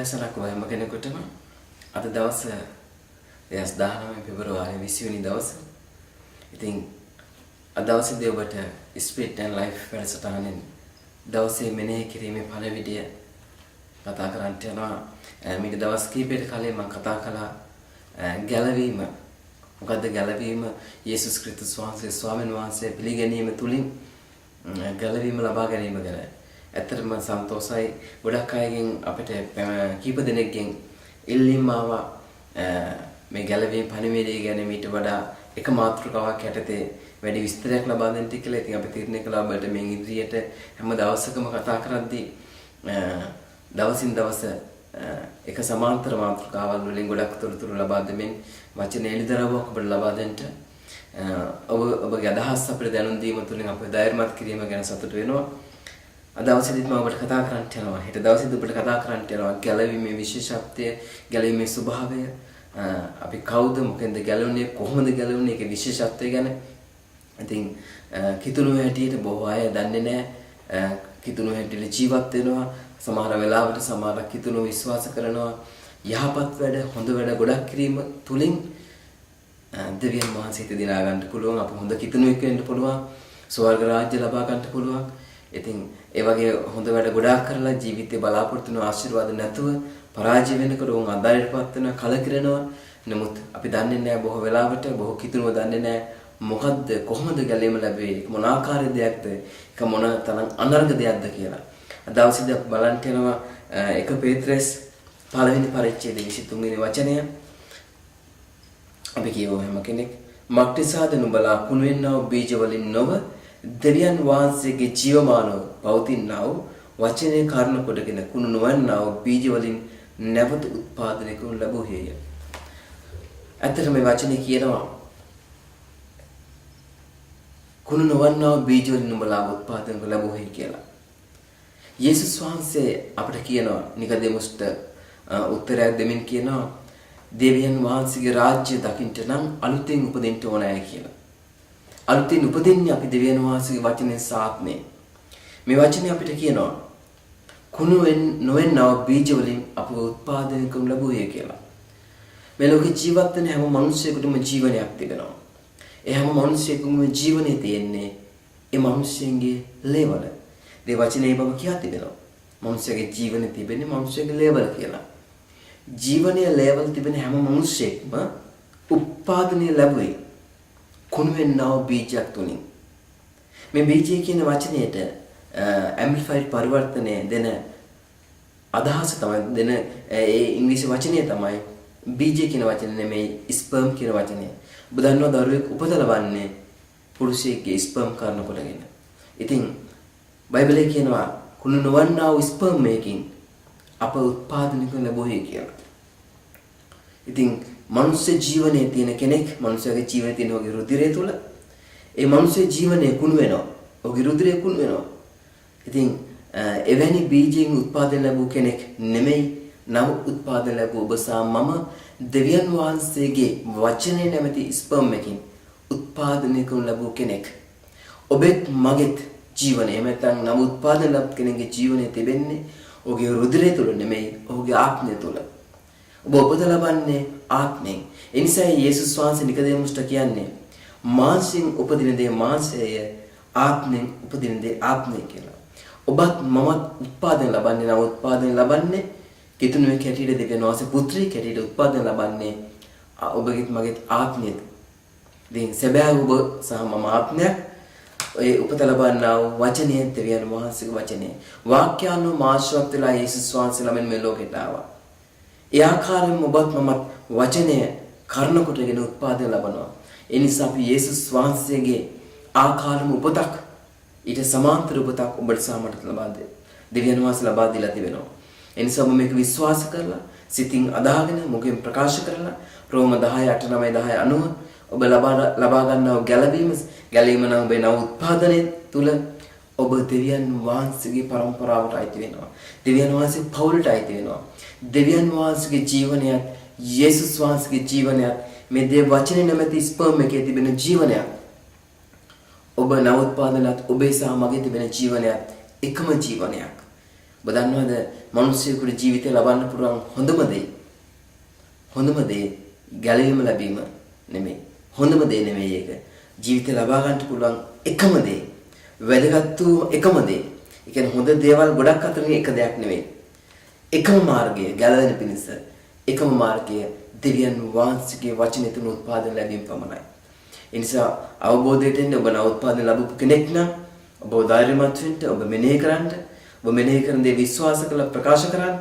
උදෑසනක් වයම කෙනෙකුටම අද දවස 2019 පෙබරවාරි 20 වෙනි දවස. ඉතින් අද දවසේදී ඔබට Spirit and Life වැඩසටහනෙන් දවසේ මෙනෙහි කිරීමේ පළවිඩිය කතා කරන්නට යනවා. මේක දවස් කිහිපයකට කලින් මම කතා කළා ගැලවීම. මොකද්ද ගැලවීම? යේසුස් ක්‍රිස්තුස් වහන්සේ ස්වාමීන් වහන්සේ පිළිගැනීම තුලින් ගැලවීම ලබා ගැනීම ගැන. ඇත්තටම සන්තෝෂයි. ගොඩක් අයගෙන් අපිට කීප දෙනෙක්ගෙන් ඉල්ලීම් ආවා මේ ගැලවීම පණිවිඩය ගැන මීට වඩා එක මාතෘකාවක් යටතේ වැඩි විස්තරයක් ලබා දෙන්න කියලා. ඉතින් අපි තීරණය කළා ඔබට මේ ඉදිරියට හැම දවසකම කතා කරද්දී දවසින් දවස එක සමාන්තර මාතෘකාවල් වලින් ගොඩක් තොරතුරු ලබා දෙමින් වචන එළිදරව්වක් ඔබට ලබා දෙන්න ඔබගේ අදහස් අපිට දැනුම් දීම තුළින් අපේ ධෛර්යමත් කිරීම ගැන සතුටු වෙනවා. අද දවසේදීත් මම ඔබට කතා කරන්නට යනවා. හෙට දවසේදී ඔබට කතා කරන්නට යනවා ගැලවීමේ විශේෂත්වය, ගැලවීමේ ස්වභාවය. අපි කවුද, මොකෙන්ද ගැලවුනේ, කොහොමද ගැලවුනේ, ඒකේ විශේෂත්වය ගැන. ඉතින් කිතුණු හැටියට බොහෝ අය දන්නේ නැහැ. කිතුණු හැටියට ජීවත් වෙනවා. සමහර වෙලාවට සමහර කිතුණු විශ්වාස කරනවා. යහපත් වැඩ, හොඳ වැඩ ගොඩක් කිරීම තුලින් දෙවියන් වහන්සේට දිනා ගන්න පුළුවන්. අප හොඳ කිතුණුවෙක් වෙන්න පුළුවන්. ස්වර්ග රාජ්‍ය ලබා ගන්න පුළුවන්. ඉතින් ඒ වගේ හොඳ වැඩ ගොඩාක් කරලා ජීවිතේ බලාපොරොත්තු වෙන ආශිර්වාද නැතුව පරාජය වෙනකොට උන් අදාළටපත් වෙන කලකිරෙනවා. නමුත් අපි දන්නේ නැහැ බොහෝ වෙලාවට බොහෝ කිතුණුව දන්නේ නැහැ මොකද්ද, කොහොමද ගැලවීම ලැබෙන්නේ, මොන ආකාරයේ දෙයක්ද, ඒක මොන තරම් අනර්ග දෙයක්ද කියලා. අද දවසේදී අපි බලන්න යනවා 1 පේත්‍රස් පළවෙනි පරිච්ඡේදයේ 23 වෙනි වචනය. අපි කියවෝ හැම කෙනෙක් මක්නිසාද නුඹලා කුණු වෙන්නා වූ බීජ වලින් නොව දෙවියන් වහන්සේගේ ජීවමානව පවතිනා වූ වචනේ කාරණ කොටගෙන කුණු නොවන්නා වූ බීජ වලින් නැවත උත්පාදනය කරනු ලැබුවේය. ඇත්තටම මේ වචනේ කියනවා කුණු නොවන්නා වූ බීජ වලින් නුඹලා උත්පාදනය කරනු ලැබුවේය කියලා. යේසුස් වහන්සේ අපට කියනවා නිකදෙමුස්ට උත්තරයක් දෙමින් කියනවා දෙවියන් වහන්සේගේ රාජ්‍ය දකින්න නම් අලුතෙන් උපදින්න ඕනෑ කියලා. අලුතින් උපදින්නේ අපි දෙවියන් වහන්සේගේ වචනේ සාත්මේ. මේ වචනේ අපිට කියනවා කුණු නොවෙන්නව බීජ වලින් අපව උත්පාදනය කරනු ලැබුවේ කියලා. මේ ලෝකේ ජීවත් වෙන හැම මිනිසෙකුටම ජීවනයක් තිබෙනවා. ඒ හැම මිනිසෙකුම ජීවනේ තියෙන්නේ ඒ මිනිසෙන්ගේ ලේවල. මේ වචනේ බව කියා තිබෙනවා. මිනිසෙගේ ජීවනේ තිබෙන්නේ මිනිසෙගේ ලේවල කියලා. ජීවනයේ ලේවල තිබෙන හැම මිනිසෙක්ම උත්පාදනය ලැබුවේ කුණු වෙන්නව බීජයක් තුලින්. මේ බීජය කියන වචනයට ඇම්ප්ලිෆයිඩ් පරිවර්තනය දෙන අදහස තමයි දෙන ඒ ඉංග්‍රීසි වචනය තමයි බීජය කියන වචනේ නෙමෙයි ස්පර්ම් කියන වචනය. ඔබ දන්නවා දරුවෙක් උපත ලබන්නේ පුරුෂයෙක්ගේ ස්පර්ම් කාරණ කොටගෙන. ඉතින් බයිබලයේ කියනවා කුණු නොවන්නා වූ ස්පර්ම් එකකින් අප උත්පාදනය කරන ලැබුවේ කියලා. ඉතින් මනුෂ්‍ය ජීවනයේ තියෙන කෙනෙක් මනුෂ්‍යගේ ජීවනයේ තියෙන ඔහුගේ රුධිරය තුල ඒ මනුෂ්‍ය ජීවනයේ කුණු වෙනවා. ඔහුගේ රුධිරය කුණු වෙනවා. ඉතින් එවැනි බීජයෙන් උත්පාදනය ලැබූ කෙනෙක් නෙමෙයි නව උත්පාදනය ලැබූ ඔබ සහ මම දෙවියන් වහන්සේගේ වචනේ නැමැති ස්පර්ම් එකකින් උත්පාදනය කරනු ලැබූ කෙනෙක්. ඔබෙත් මගෙත් ජීවනය එහෙම නැත්නම් නව උත්පාදනය ලැබූ කෙනෙකුගේ ජීවනයේ තිබෙන්නේ ඔහුගේ රුධිරය තුල නෙමෙයි ඔහුගේ ආත්මය තුල. ඔබ උපත ලබන්නේ ආත්මයෙන්. ඒ නිසා යේසුස් වහන්සේ නිකදෙමුස්ට කියන්නේ මාංශයෙන් උපදින දේ මාංශය, ආත්මයෙන් උපදින දේ ආත්මය කියලා. ඔබත් මමත් උත්පාදනය ලබන්නේ නම් උත්පාදනය ලබන්නේ කිතුණුවෙක් හැටියට දෙවියන් වහන්සේ පුත්‍රයෙක් හැටියට උත්පාදනය ලබන්නේ ඔබගේත් මගේත් ආත්මයද. ඉතින් සැබෑ ඔබ සහ මම ආත්මයක් ඔය උපත ලබන්නා වූ වචනයෙන් දෙවියන් වහන්සේගේ වචනේ වාක්‍යානුව මාර්ශවත් වෙලා යේසුස් වහන්සේ ළමෙන් මේ ලෝකෙට ආවා. ඒ ආකාරයෙන්ම ඔබත් මමත් වචනය කර්ණ කොටගෙන උත්පාදනය ලබනවා. ඒ නිසා අපි යේසුස් වහන්සේගේ ආකාරම උපතක් ඊට සමාන්තර උපතක් ඔබට සහ මට ලබා දෙයි. දෙවියන් වහන්සේ ලබා දීලා තිබෙනවා. ඒ නිසා ඔබ මේක විශ්වාස කරලා සිතින් අදාගෙන මුගෙන් ප්‍රකාශ කරලා රෝම 10:8-9-10 ඔබ ලබා ගන්නා ගැලවීම නම් ඔබේ නව උත්පාදනයේ තුල ඔබ දෙවියන් වහන්සේගේ පරම්පරාවට අයිති වෙනවා. දෙවියන් වහන්සේ පවුලට අයිති වෙනවා. දෙවියන් වහන්සේගේ ජීවනයත් යේසුස් වහන්සේගේ ජීවනයත් මේ දේ වචනේ නැමැති ස්පර්ම් එකේ තිබෙන ජීවනයක්. ඔබ නව උත්පාදනයත් ඔබේ සහ මගේ තිබෙන ජීවනයත් එකම ජීවනයක්. ඔබ දන්නවද මිනිස්සුන්ගේ ජීවිතේ ලබන්න පුළුවන් හොඳම දේ ගැලවීම ලැබීම නෙමෙයි. හොඳම දේ නෙමෙයි ඒක. ජීවිතේ ලබා ගන්න පුළුවන් එකම දේ. වැදගත් වූ එකම දේ. ඒ කියන්නේ හොඳ දේවල් ගොඩක් අතරින් එක දෙයක් නෙමෙයි. එකම මාර්ගය ගැලවෙන පිණිස එකම මාර්ගය දෙවියන් වහන්සේගේ වචනේ තුන උත්පාදන ලැබීම පමණයි. ඒ නිසා අවබෝධයට එන්න ඔබ උත්පාදන ලැබපු කෙනෙක් නම් ඔබ ධෛර්යමත් වෙන්න, ඔබ මෙනෙහි කරන්න, ඔබ මෙනෙහි කරන දේ විශ්වාස කරලා ප්‍රකාශ කරන්න.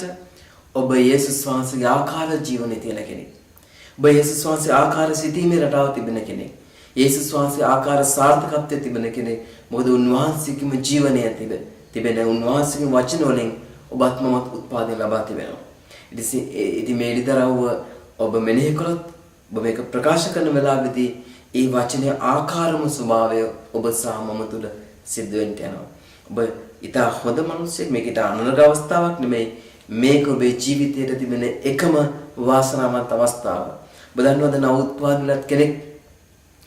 ඔබ යේසුස් වහන්සේගේ ආකාර ජීවනයේ තියෙන කෙනෙක්. ඔබ යේසුස් වහන්සේ ආකාර සිටීමේ රටාව තිබෙන කෙනෙක්. යේසුස් වහන්සේ ආකාර සාර්ථකත්වයේ තිබෙන කෙනෙක්. මොකද උන්වහන්සේගේම ජීවනයේ තිබෙන උන්වහන්සේගේ වචන වලින් ඔබත් මමත් උත්පාදනය ලබා තිබෙනවා. ඉතින් මේ ඉදිරියව ඔබ මෙනෙහි කළොත්, ඔබ මේක ප්‍රකාශ කරන වෙලාවෙදී ඒ වචනේ ආකාරම ස්වභාවය ඔබ සහ මම තුල සිද්ධ වෙන්න යනවා. ඔබ ඊට හොඳ මිනිසෙක්, මේක ඊට අනර්ග අවස්ථාවක් නෙමෙයි. මේක ඔබේ ජීවිතයේ තිබෙන එකම වාසනාවන්ත අවස්ථාව. ඔබ දන්නවද නවුත්පාදනලත් කෙනෙක්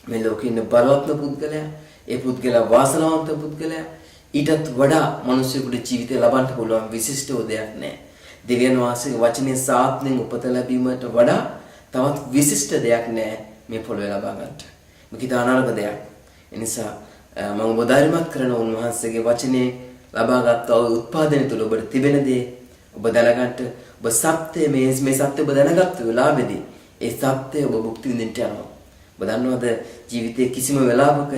මේ ලෝකේ ඉන්න බලවත්ම පුද්ගලයා, ඒ පුද්ගලයා වාසනාවන්ත පුද්ගලයා, ඊටත් වඩා මිනිසෙකුට ජීවිතය ලබන්න පුළුවන් විශිෂ්ට දෙයක් නැහැ. දෙවියන් වහන්සේගේ වචනේ සාත්‍යෙන් උපත ලැබීමට වඩා තවත් විශිෂ්ට දෙයක් නැහැ මේ පොළොවේ ලබා ගන්නට. මේක ඊට අනර්ග දෙයක්. ඒ නිසා මම ඔබ ධෛර්යමත් කරන උන්වහන්සේගේ වචනේ ලබාගත් උත්පාදනය තුළ ඔබට තිබෙන දේ ඔබ දැනගන්න, ඔබ සත්‍ය මේ සත්‍ය ඔබ දැනගත්ත වෙලාවේදී ඒ සත්‍ය ඔබ භුක්ති විඳින්න යනවා. ඔබ දන්නවද ජීවිතයේ කිසිම වෙලාවක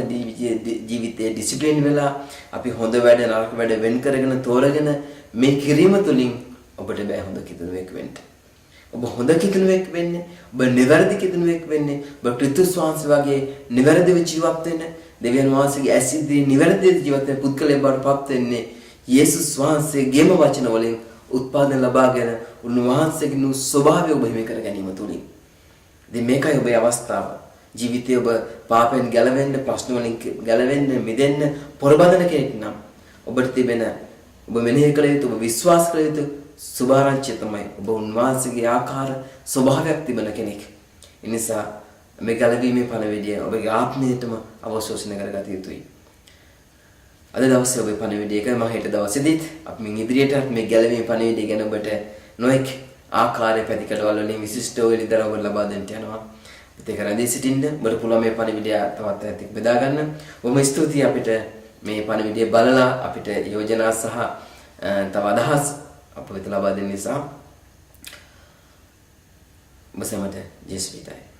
ජීවිතයේ ඩිසිප්ලින් වෙලා අපි හොඳ වැඩ නරක වැඩ වෙන් කරගෙන තෝරගෙන මේ කිරීම තුළින් ඔබට බෑ හොඳ කිතුණුවෙක් වෙන්න. ඔබ හොඳ කිතුණුවෙක් වෙන්නේ, ඔබ නිවැරදි කිතුණුවෙක් වෙන්නේ, ඔබ ක්‍රිස්තුස් වහන්සේ වගේ නිවැරදිව ජීවත් වෙන්න, දෙවියන් වහන්සේගේ ඇසිද්දී නිවැරදිව ජීවත් වෙන පුද්ගලයෙක් බවට පත් වෙන්නේ යේසුස් වහන්සේගේම වචන වලින් උත්පාදන ලබාගෙන උන්වහන්සේගේ ස්වභාවය ඔබ හිමි කර ගැනීම තුලින්. ඉතින් මේකයි ඔබේ අවස්ථාව. ජීවිතයේ ඔබ පාපෙන් ගැලවෙන්න, ප්‍රශ්න වලින් ගැලවෙන්න, මිදෙන්න පොරබදන කෙනෙක් නම් ඔබට තිබෙන, ඔබ මෙනෙහි කළ යුතු, ඔබ විශ්වාස කළ යුතු සුභාරංචිය තමයි ඔබ උන්වහන්සේගේ ආකාර ස්වභාවයක් තිබෙන කෙනෙක්. ඒ නිසා මේ ගැලවීමේ පණවිඩය ඔබගේ ආත්මයටම අවශෝෂණය කරගත යුතුයි. අද දවසේ ඔබේ පණවිඩය එකයි. මම හෙට දවසේදීත් අපි මින් ඉදිරියට මේ ගැලවීමේ පණවිඩය ගැන ඔබට නොඑක් ආකාරයේ පැතිකඩවල වලින් විශිෂ්ට ඔය විතර ඔබ ලබා දෙන්න යනවා. ඒක රැඳී සිටින්න ඔබට පුළුවන් මේ පණවිඩය තවත් ඇතික් බෙදා ගන්න. බොහොම ස්තුතියි අපිට මේ පණවිඩය බලලා අපිට යෝජනා සහ තව අදහස් අප වෙත ලබා දෙන්න නිසා. ඔබ සැමට ජේසුස් පිටයි.